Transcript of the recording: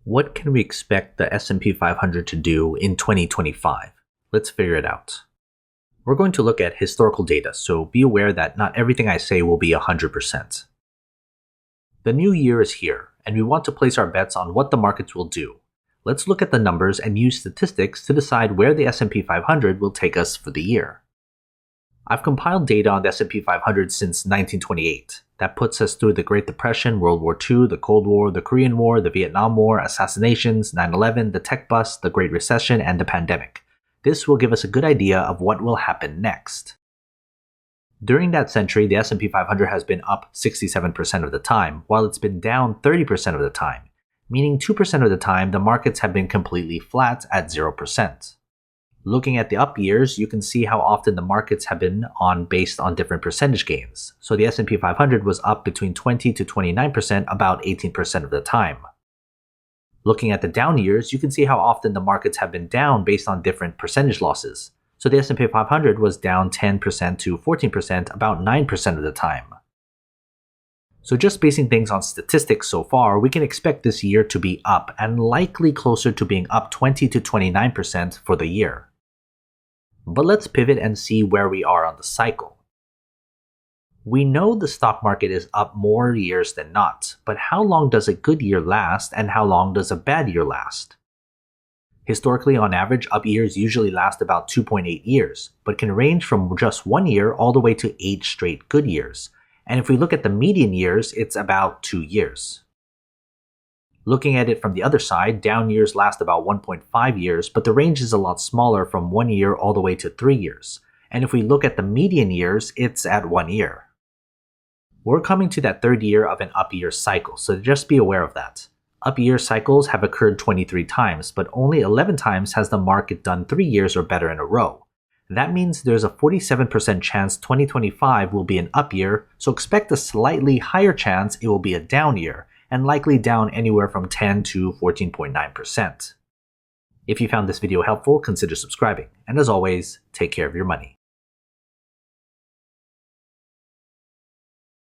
What can we expect the S&P 500 to do in 2025? Let's figure it out. We're going to look at historical data, so be aware that not everything I say will be 100%. The new year is here, and we want to place our bets on what the markets will do. Let's look at the numbers and use statistics to decide where the S&P 500 will take us for the year. I've compiled data on the S&P 500 since 1928. That puts us through the Great Depression, World War II, the Cold War, the Korean War, the Vietnam War, assassinations, 9/11, the tech bust, the Great Recession, and the pandemic. This will give us a good idea of what will happen next. During that century, the S&P 500 has been up 67% of the time, while it's been down 30% of the time, meaning 2% of the time the markets have been completely flat at 0%. Looking at the up years, you can see how often the markets have been based on different percentage gains. So the S&P 500 was up between 20 to 29% about 18% of the time. Looking at the down years, you can see how often the markets have been down based on different percentage losses. So the S&P 500 was down 10% to 14% about 9% of the time. So just basing things on statistics so far, we can expect this year to be up and likely closer to being up 20 to 29% for the year. But let's pivot and see where we are on the cycle. We know the stock market is up more years than not, but how long does a good year last and how long does a bad year last? Historically, on average, up years usually last about 2.8 years, but can range from just 1 year all the way to 8 straight good years. And if we look at the median years, it's about 2 years. Looking at it from the other side, down years last about 1.5 years, but the range is a lot smaller from 1 year all the way to 3 years. And if we look at the median years, it's at 1 year. We're coming to that third year of an up year cycle, so just be aware of that. Up year cycles have occurred 23 times, but only 11 times has the market done 3 years or better in a row. That means there's a 47% chance 2025 will be an up year, so expect a slightly higher chance it will be a down year, and likely down anywhere from 10 to 14.9%. If you found this video helpful, consider subscribing, and as always, take care of your money.